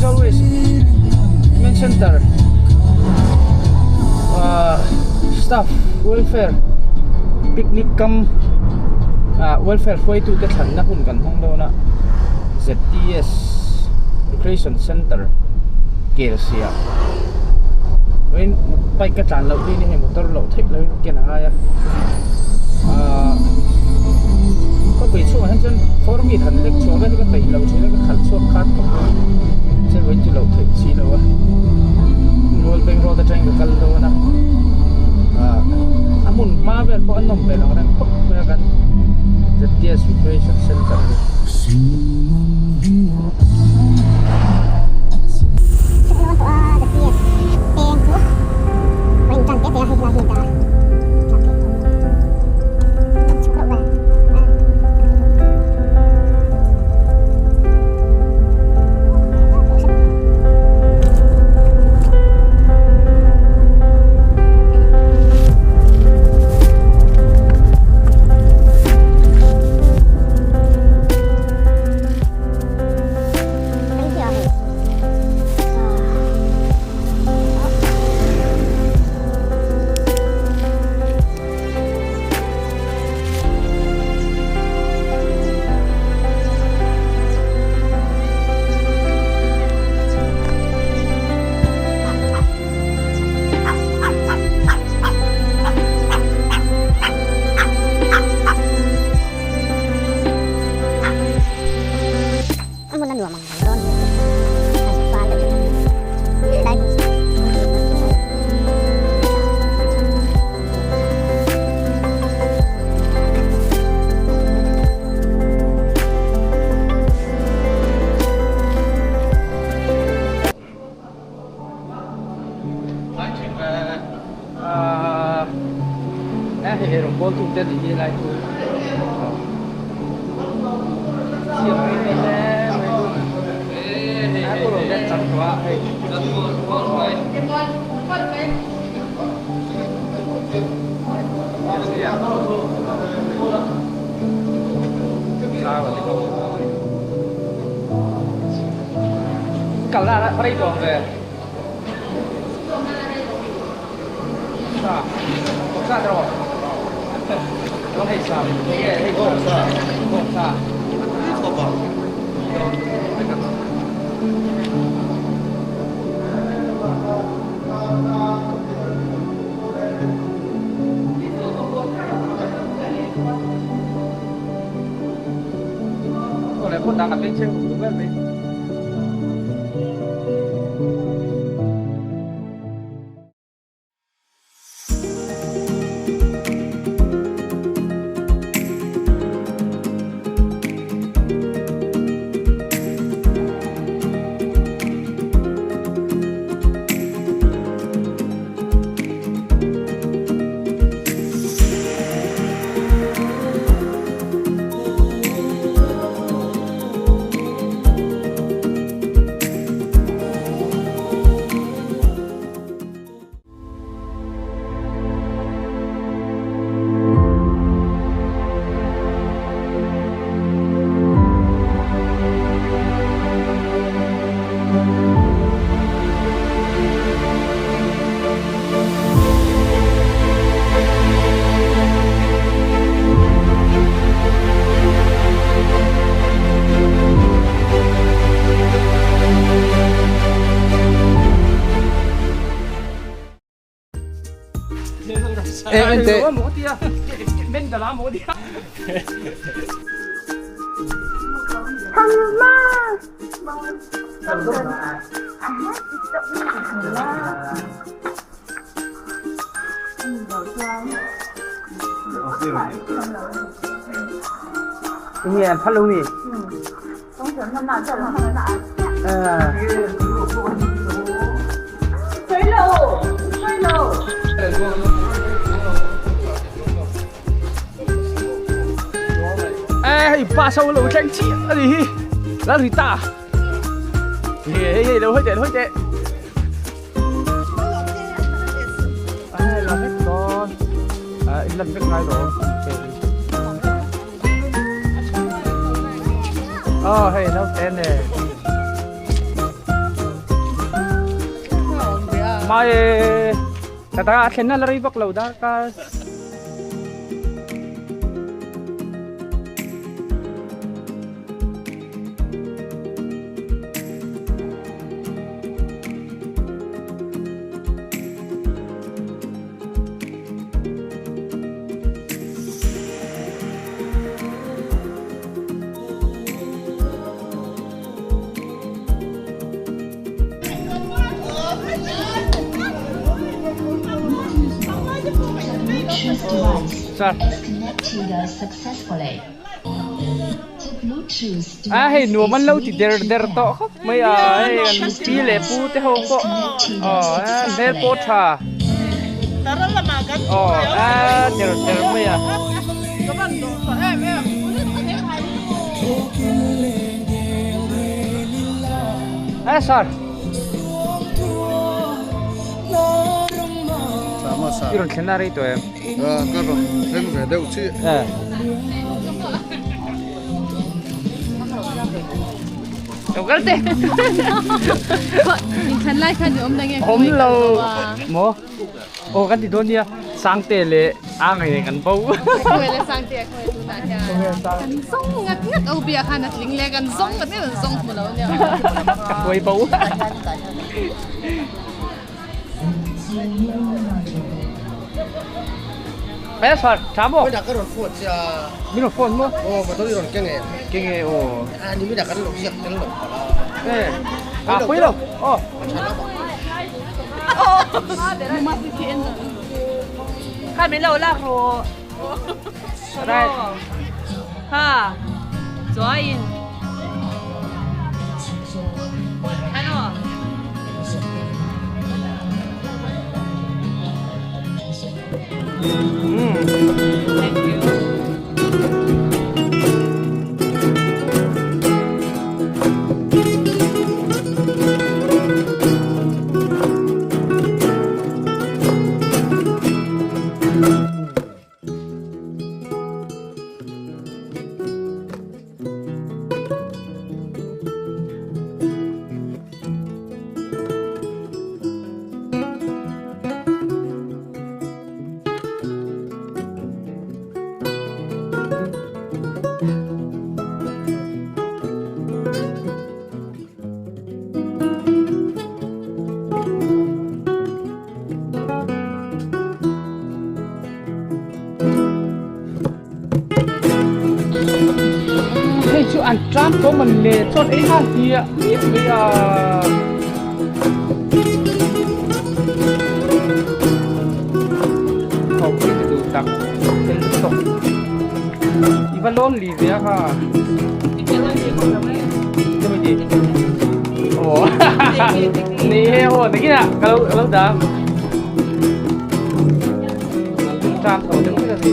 Aizawl West M Center staff welfare picnic kam welfare foi tu te than na hun kan hong do na ZTS Recreation Center Kersia when pai ka tlan lo ni he motor lo thek lo ke na ya có bị số hắn chân forum gì thành lịch số cái tỷ lâu chỉ cái khẩn số khác không sẽ với chỉ lâu thị chỉ đâu á rồi bên rồi ta tranh được cần đâu nè muốn mà về bọn nông về nó đang khóc vềกันZTS Recreation Center hệ bố tụi tên thì lại tụi chiều ngày này nè mấy cô đồ đen trắng quá hay sao vậy cả là ở đây rồi về không sao đâu nó hay sao hay không sao không bảo còn lại con đang ở bên trên đúng không đấy Một tia, bên đó là một tia. Ini yang paling ni.吹喽，吹喽。 Ê, ba sâu lầu tranh chị là gì? Là gì ta? Hề, đâu hơi tệ. Ê, là hết con. Lần việc ngay rồi. Hey, đâu tên nè. mai kata akin na lari baklaw da ka sir hey nu man lâu thì der to khóc mấy pi lệ pu te ho ko der po tha der mấy sir 이런 캐나리 또 해. 그럼 뱀 되고 치. 예. 똑같아. 인천라이 칸이 없나게. 홈로 뭐? 간디 돈이야. 상태래 앙이 간 보고. 코에레 상태 코에 두나냐. 송 ngắt au bia khan at ling le kan song ka te song mo lo nya. Koy bow. Bé sọt, chám bộ. Mới đặt cái đồn phun chứ. Mình đồn phun mua. Mà tôi đi đồn kinh nghiệm. Kinh nghiệm, Nhưng mới đặt cái đồn giật cái đồn. Ê, quý đâu? Kami lâu rồi. Đây. Ha. Join. Ano? Thank you. Chú ăn trám có mình lệ cho ấy ha thì biết bây giờ không biết từ đặc trên sông Ivan lon lì vậy ha cái gì ồ nè ồ này kia kalau dah trám có những cái gì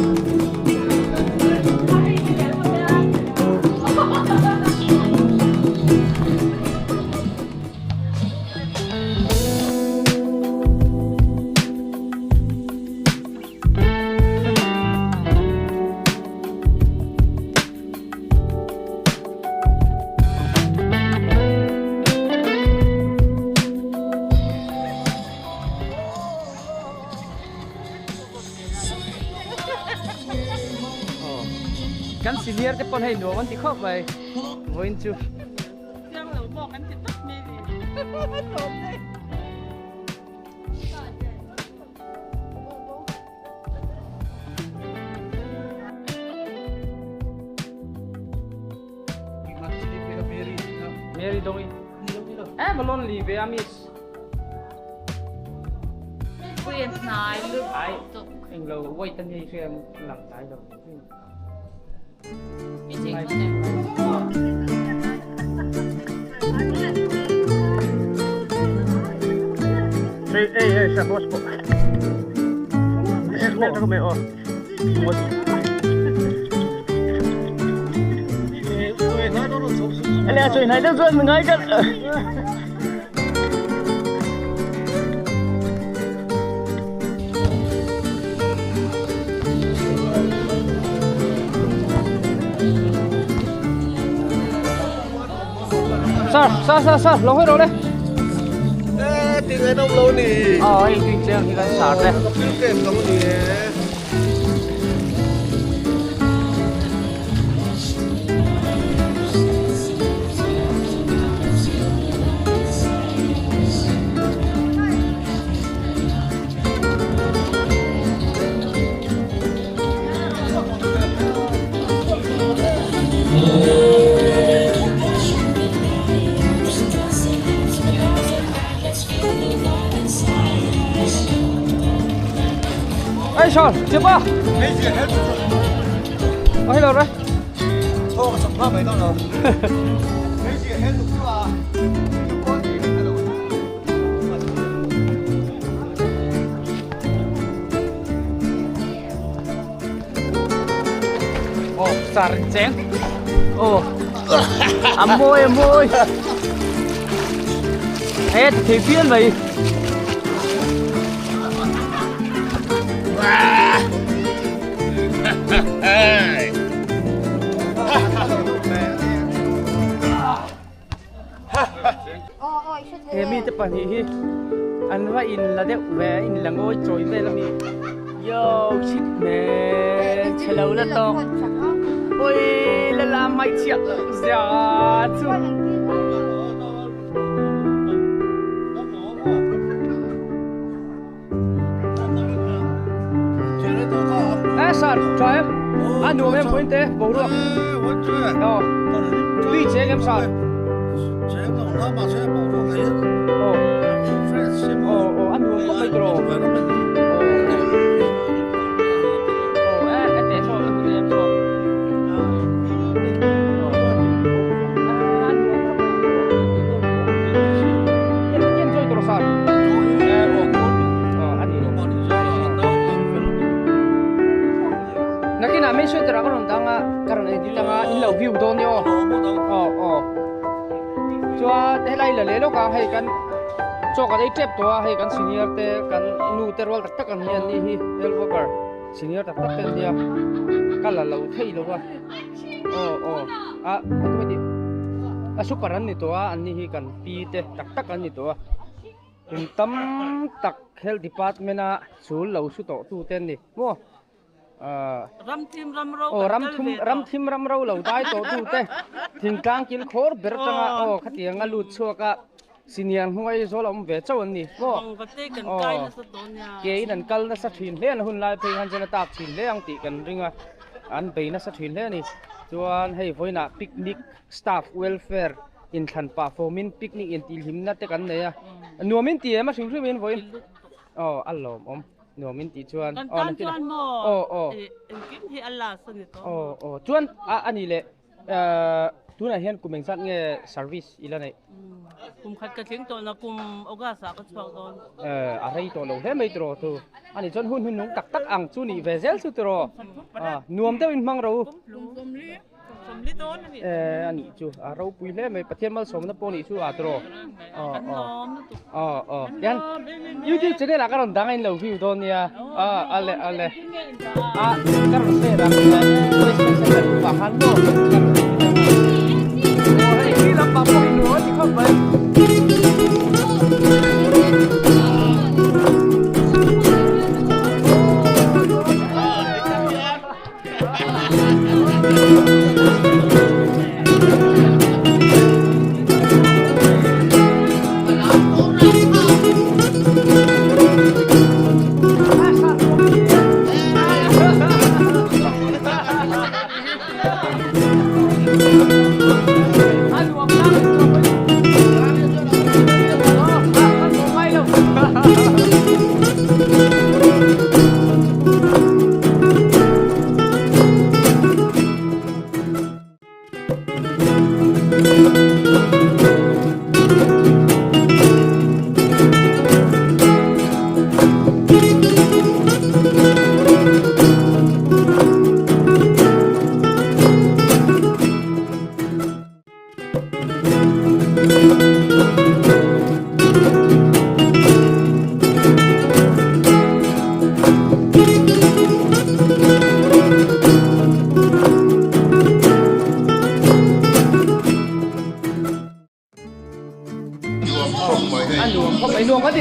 kan senior te pon hay no man ti khop vậy voin chu Yang loบอกกันสิตักนี่ดิ Mary dong balon li ve amis Quyền nài lực ai anh lâu quay tân như xem lặng tái đâu Cái gì này Ê, sa boss po. Meron ako may Ala, so inay daw mga idol. Sir, lohoi rồi đấy. tiếng ấy đâu lâu nè. Ai tiếng chèn thì cái sạt đấy. Nó kêu kèm đâu nè. Ai sao? Chưa ba? Mấy gì hết rồi. Ai đâu rồi? Thôi cái sập nó mấy đâu rồi. Mấy gì hết rồi à? Con gì hết rồi. Sạt chén. Môi môi. Hết thì phiên vậy. Mi tepan hi an wa in la deuh ve in la ngoi troi ve la mi yo shit man chalo la to oi la la mai chiat ja chu sar try an nu em point te bo ro tuy chế em sar anh uống có mấy đồ em để cho em cho em chơi đồ sao nãy khi nào mình chơi tao có làm tao cái này tao in lầu view đó nhá cho thế này là lấy lúc nào hay cần cho cái đấy chépตัวให้กันsenior teกันนูเตอร์วอลตักกันเนี่ยนี่ฮีเอลวอร์ senior ตักกันเนี่ยกันละเราเที่ยวว่าตัวนี้สุกรันนี่ตัวอันนี้ฮีกันปีเตตักกันนี่ตัวคุณตั้มตัก health department นะสูลเราสุดตู้เต้นนี่มั่วรำทีมรำเรารำทีมรำเราเราได้ตัวตู้เต้ทิ้งกลางกินโคตรเบิร์จังขัดยังงั้นลุดชัวก็สิเนียงหัวไอ้โซลอมเวชวันนี้ก็เกย์นั่นกัลน่ะสะถิ่นเลี้ยนหุ่นลายเพลงฮันเจนตักถิ่นเลี้ยงติกันริงว่าอันไปน่ะสะถิ่นเลี้ยนี่จวนให้ไว้น่ะปิกนิกสตาฟเวลแฟร์อินทันป่าโฟมินปิกนิกอินติหิมน่ะเตกันเนี่ยนัวมินตีมาถึงที่มินไว้อัลลอฮ์นัวมินตีจวนนั่นจวนกินที่อัลลาห์สนิทจวนอันนี้แหละทุนอาเฮียนกุมเองสัตว์เงี้ย service อีแล้วเนี่ยกุมขัดกระทิ้งตัวนะกุมโอกาสก็ช่วยตอนอะไรตัวเราเฮ้ไม่ตัวตัวอันนี้จนหุ่นนุ่งตักอังจูนี่เวเซลสุดตัวนวมเต้าอินมังเราอันนี้จูเราปุยเล่ไม่ประเทศมาสมนับปนิจูตัวยันยูทูบจะได้ละกันดังอินเราวิวตัวเนี่ยอะไรการเสด็จบริษัทเสด็จบ้านโน่นี่เราปั๊มไปหนูที่เข้าไป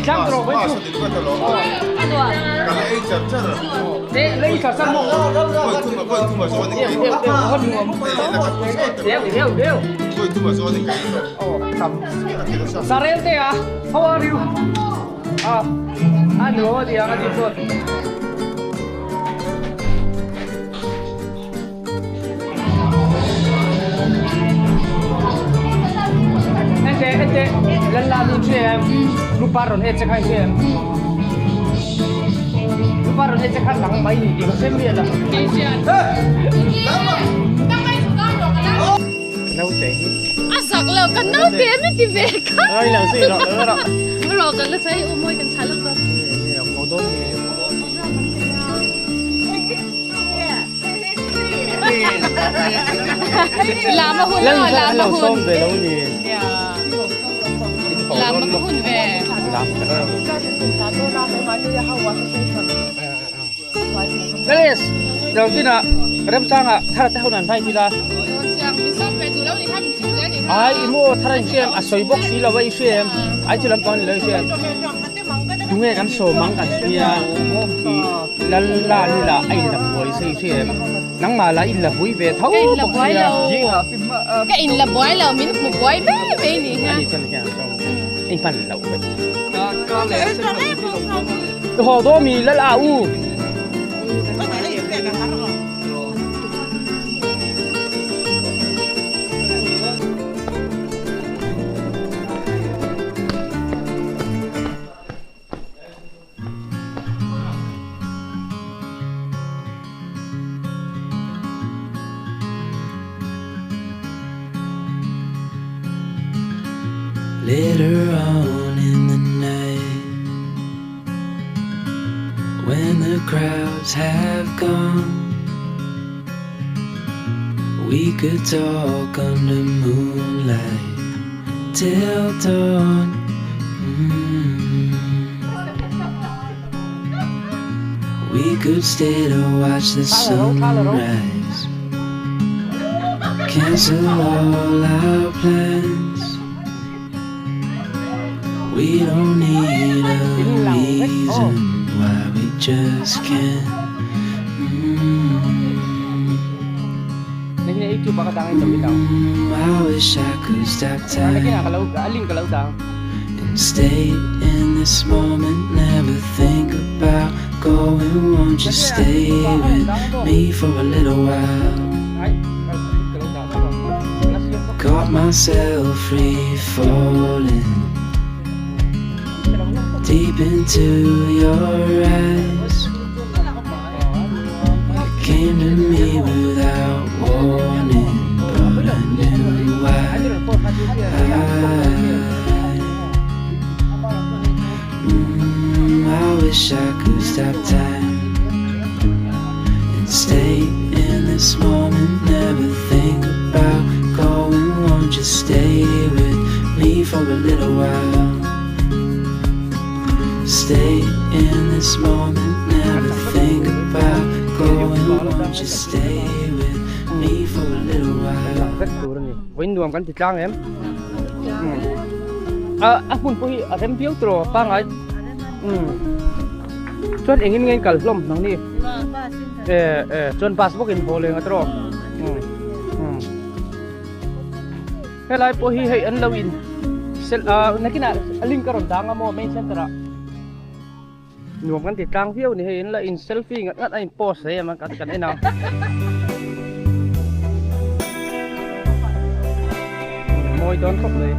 trang trộn với chú Cả lấy chậm chắc rồi. thế lấy cả sân mộng Coi thu mà số thì cái. Đều Coi thu mà số thì cái. Sarente ah, how are you? Ano dia ang dito? Ente, lalalu siya. Luparon check siya. Luparon check lang may hindi ko siyempre lang. Nấu chè. Sạc lầu cần nấu tiền mới tìm về cả. Ai làm gì đó nữa đó. Rồi cần là thấy ôm môi cần trái lắm con. Có tốt gì. Làm mà hôn rồi, làm mà hôn. Về lâu gì. Làm mà hôn về. Làm. Guys, đầu tiên là em sang à, thay là nào thay thì là. Ai mua thay xem à soi box gì là vậy xem. Ai chỉ làm con lời xem. Chúng nghe cắn sổ mắng cắn kia thì là như là anh là vui xem. Nắng mà là in là vui về thấu. Cái in là bói lâu. Cái in là bói lâu mình một bói bé bé nè. Anh chân kia anh phân lâu vậy. Hồ đô mì là u. Later on in the night, when the crowds have gone, we could talk under moonlight till dawn. We could stay to watch the sunrise, cancel all our plans. We don't need a reason why we just can't. I wish I could stop time and stay in this moment. Never think about going. Won't you stay with me for a little while? Caught myself free falling deep into your eyes. It came to me without warning, but I knew why. I wish I could stop time and stay in this moment. Never think about going. Won't you stay with me for a little while? Stay in this moment, never think about going. Won't you stay with me for a little while? Rất đủ rồi. Với nuông cắn thịt rang em. Pun pui em biếu tro pang ai. Chuan engin ngin kal hlom nang ni. Chuan passport in pole nga tro. Helai po hi hay an lawin. Sel nakina aling karon danga mo main center. Nuông kan thịt rang phiêu ni hay là in selfie ngắt anh post ấy mà cắt cái nào. Môi đón khócเลย.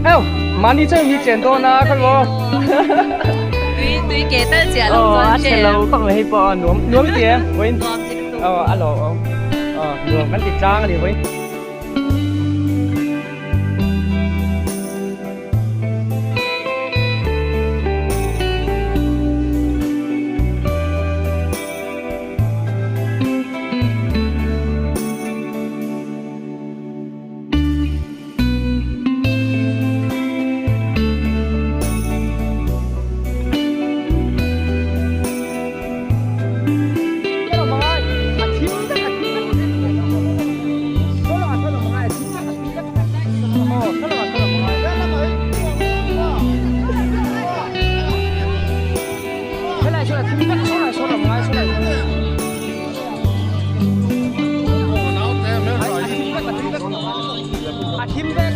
Hello, mani chơi mi chén to na con lo. Tuy kế tên trẻ lâu anh sẽ lâu không hay bỏ nuông tiền, quên. Alo, nuông kan thịt rang đi quên.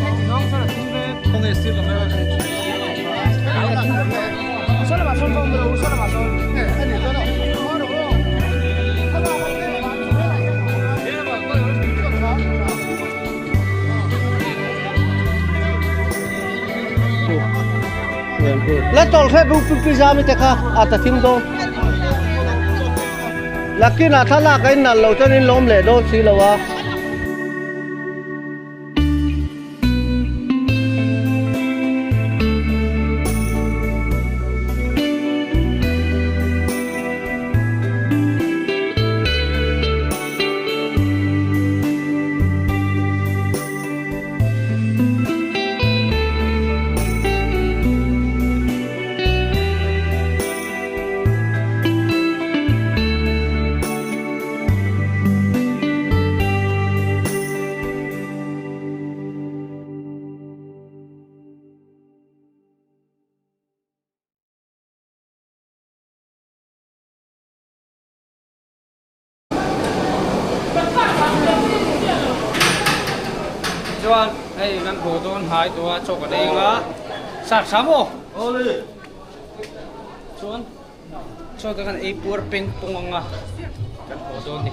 cái gì nong sao là tin về không hề xưa còn nữa sao là mà xong không đâu sao là mà xong cái này rất là Let all have pizza mi te kha ata thim do lakina thala kai na lo chanin lom le do si lo wa chuan hei kan hmu dawn hai tua chok a denga sat samo ôi chuan chok kan ei pur peng punganga kan hmu dawn ni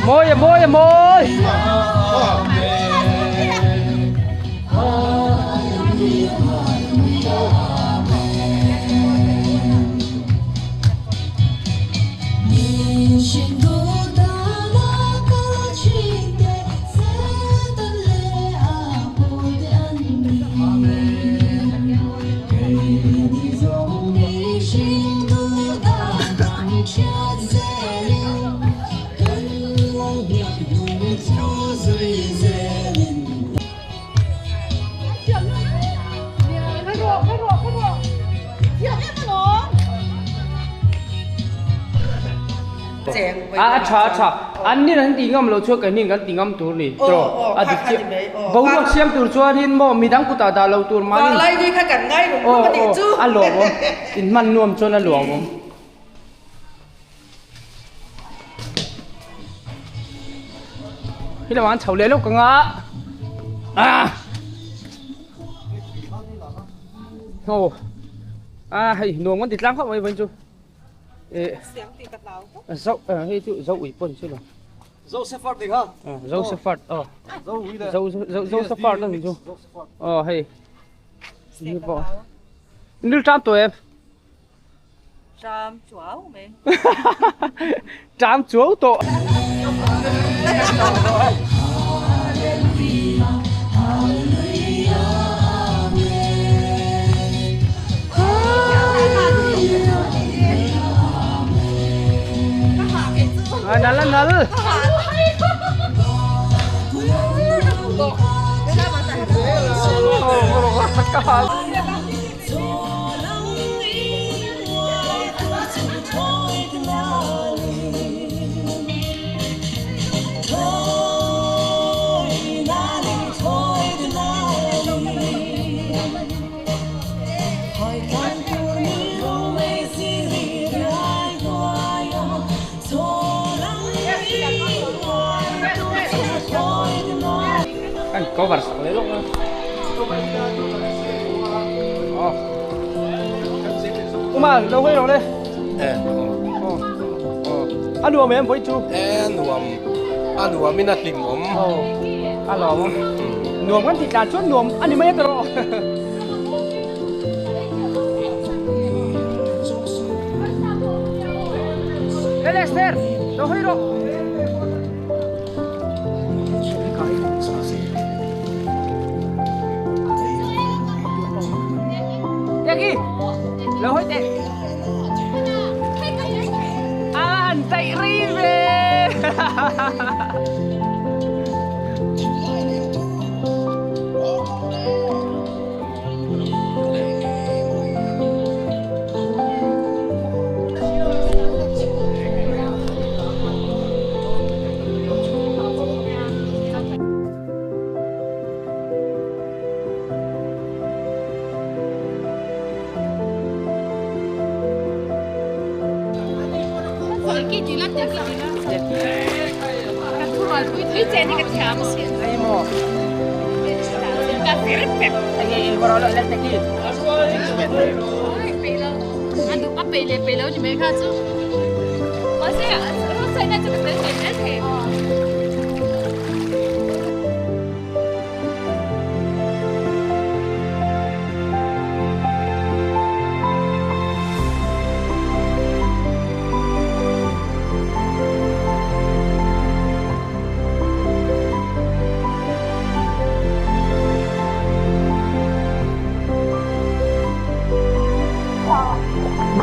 môi môi cha anh ni nan tingam lo chu kan ning kan tingam tur ni tro a dik bo lo siam tur chuan hin mo mi dang puta da lo tur ma ni lai đi khai cảnh ngay rồi không có điện chứ a lo bo in man nuam chuan a lo bo hi la wan chau le lo ka nga hay nuông con thịt lăng không ấy vẫn chú dâu hay chú dâu ủy quân chứ nào dâu sẽ phát đi ha dâu sẽ phát dâu sẽ phát đó chú hay như vậy nước trăm tuổi em trăm chúa mình trăm chúa tổ nal nal anh có vật đấy lúc đó mà đâu hay rồi đây ăn đùa mấy em với chú ăn đùa mình đặt đỉnh ốm ăn lò không nuông ăn thịt là chốt nuông ăn đi mấy rồi Esther đâu hay rồi Yagi, lo hoy te. An tay rive. 推荐那个甜心。 Ay mo. Ay maralo electric kit. 啊，我背了，你没看住？我现在这个灯也在开。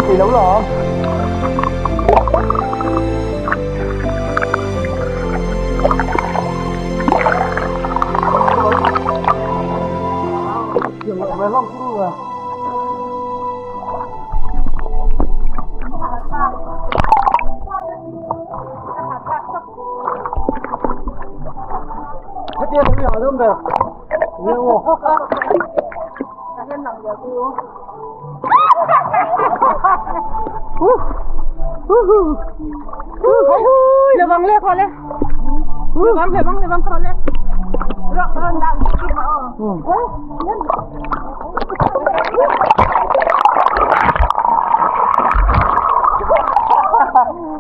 Thì đúng rồi. Dừng lại với long cũng rồi. Hết tiền thì hỏi không được. Nhiều không? Lebang le kole. Lebang kole. Rak rendang sikit mak.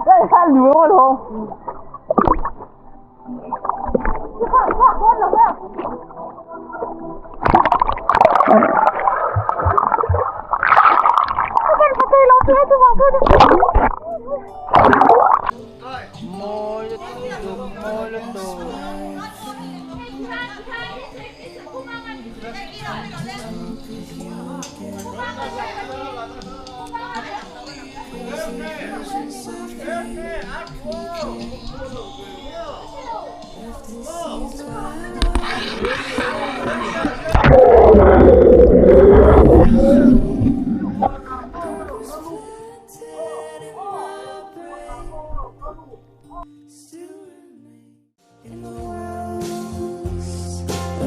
Đây sao lửa mà không?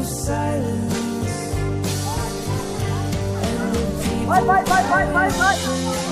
Silence. Bye.